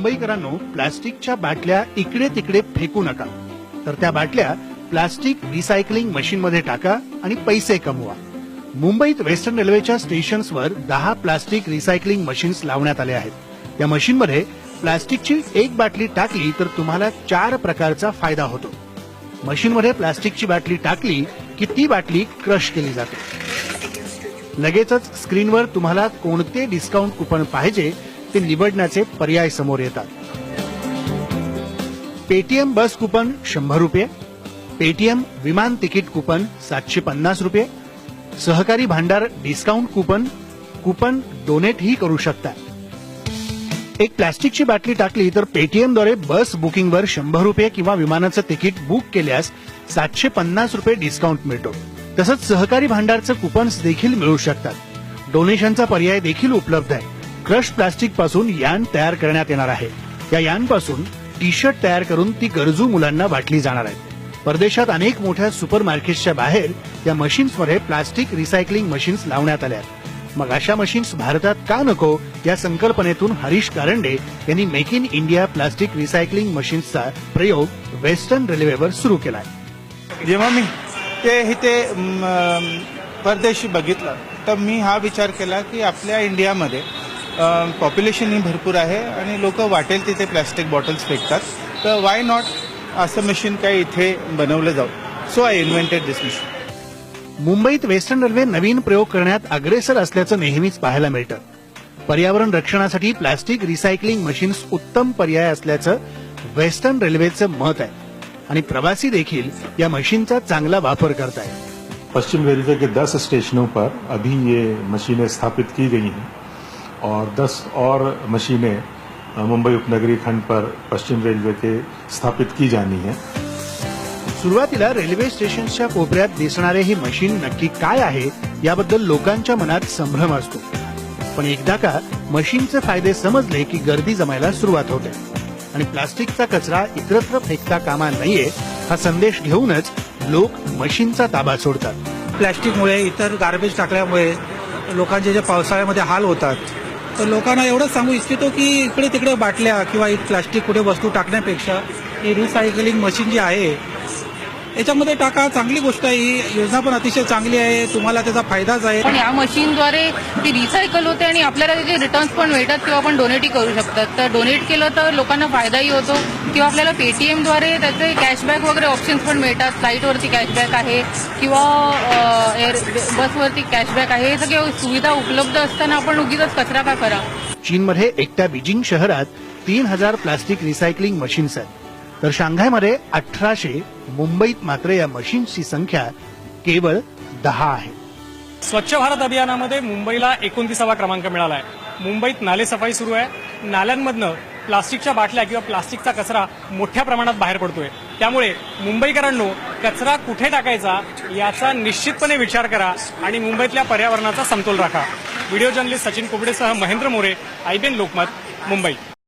मुंबईकरांनो, प्लास्टिकच्या बाटल्या इकडे तिकडे फेकू नका, तर त्या बाटल्या प्लास्टिक रिसायकलिंग मशीनमध्ये टाका आणि पैसे कमवा. मुंबईत वेस्टर्न रेल्वेच्या स्टेशन्सवर 10 प्लास्टिक रिसायकलिंग मशीन्स लावण्यात आले आहेत. या मशीनमध्ये प्लास्टिकची एक बाटली टाकली तर तुम्हाला 4 प्रकारचा फायदा होतो. मशीनमध्ये प्लास्टिकची बाटली टाकली की ती बाटली क्रश केली जाते. लगेचच स्क्रीनवर तुम्हाला कोणते डिस्काउंट कुपन पाहिजे ते निवडण्याचे पर्याय समोर येतात. पेटीएम बस कुपन 100 रुपये, पेटीएम विमान तिकीट कुपन 750 रुपये, सहकारी भांडार डिस्काउंट कुपन डोनेटही करू शकता. एक प्लास्टिकची बाटली टाकली तर पेटीएमद्वारे बस बुकिंगवर 100 रुपये किंवा विमानाचं तिकीट बुक केल्यास 750 रुपये डिस्काउंट मिळतो. तसंच सहकारी भांडारचे कुपन्स देखील मिळू शकतात. डोनेशनचा पर्याय देखील उपलब्ध आहे. क्रश प्लास्टिक पासून यान तयार करण्यात येणार आहे. या यानपासून टी शर्ट तयार करून ती गरजू मुलांना वाटली जाणार आहे. परदेशात अनेक मोठ्या सुपर मार्केट्सच्या बाहेर या मशीन्समध्ये प्लास्टिक रिसायकलिंग मशीन्स लावण्यात आल्या आहेत. मग अशा मशीन्स भारतात का नको या संकल्पनेतून हरीश कारंडे यांनी make in India plastic recycling मशीन्सचा प्रयोग वेस्टर्न रेल्वेवर सुरू केला आहे. जेव्हा मी ते इथे परदेशी बघितलं तर मी हा विचार केला की आपल्या इंडियामध्ये पॉप्युलेशन ही भरपूर आहे आणि लोक वाटेल तिथे प्लॅस्टिक बॉटल्स फेकतात, तर वाय नॉट असं मशीन काही इथे बनवलं जाऊ. So I invented this machine. मुंबईत वेस्टर्न रेल्वे नवीन प्रयोग करण्यात अग्रेसर असल्याचं नेहमीच पाहायला मिळतं. पर्यावरण रक्षणासाठी प्लास्टिक रिसायकलिंग मशीन्स उत्तम पर्याय असल्याचं वेस्टर्न रेल्वेचं मत आहे आणि प्रवासी देखील या मशीनचा चांगला वापर करतायत. पश्चिम रेलवे के 10 स्टेशनों पर अभी ये मशीनें स्थापित की गई हैं और 10 और मशीनें मुंबई उपनगरीय खंड पर पश्चिम रेलवे के स्थापित की जानी है. सुरुवातीला रेल्वे स्टेशनच्या कोपऱ्यात दिसणारे हे मशीन नक्की काय आहे याबद्दल लोकांच्या मनात संभ्रम असतो. पण एकदा का मशीनचे फायदे समजले की गर्दी जमायला सुरुवात होते आणि प्लास्टिकचा कचरा इतरत्र फेकता कामा नये हा संदेश घेऊनच लोक मशीनचा ताबा सोडतात. प्लॅस्टिकमुळे इतर गार्बेज टाकल्यामुळे लोकांचे जे पावसाळ्यामध्ये हाल होतात, तर लोकांना एवढंच सांगू इच्छितो की इकडे तिकडे बाटल्या किंवा प्लास्टिक कुठे वस्तू टाकण्यापेक्षा ही रिसायकलिंग मशीन जी आहे याच्यामध्ये टाका. चांगली गोष्ट आहे. ही योजना पण अतिशय चांगली आहे. तुम्हाला त्याचा फायदाच आहे. पण या मशीनद्वारे ती रिसायकल होते आणि आपल्याला त्याचे रिटर्न्स पण मिळतात किंवा आपण डोनेटही करू शकतात. तर डोनेट केलं तर लोकांना फायदाही होतो किंवा आपल्याला पेटीएमद्वारे त्याचे कॅशबॅक वगैरे ऑप्शन्स पण मिळतात. फ्लाईटवरती कॅशबॅक आहे किंवा बसवरती कॅशबॅक आहे. हे सगळे सुविधा उपलब्ध असताना आपण उगीच कचरा का करा. चीनमध्ये एकट्या बीजिंग शहरात 3000 प्लास्टिक रिसायकलिंग मशीन्स आहेत, तर शांघायमध्ये 1800. मुंबईत मात्र या मशीन्सची संख्या केवळ 10 आहे. स्वच्छ भारत अभियानामध्ये मुंबईला 29वा क्रमांक मिळाला आहे. मुंबईत नालेसफाई सुरू आहे. नाल्यांमधनं प्लास्टिकच्या बाटल्या किंवा प्लास्टिकचा कचरा मोठ्या प्रमाणात बाहेर पडतोय. त्यामुळे मुंबईकरांनो, कचरा कुठे टाकायचा याचा निश्चितपणे विचार करा आणि मुंबईतल्या पर्यावरणाचा समतोल राखा. व्हिडिओ जर्नलिस्ट सचिन कुबडेसह महेंद्र मोरे, IBN लोकमत, मुंबई.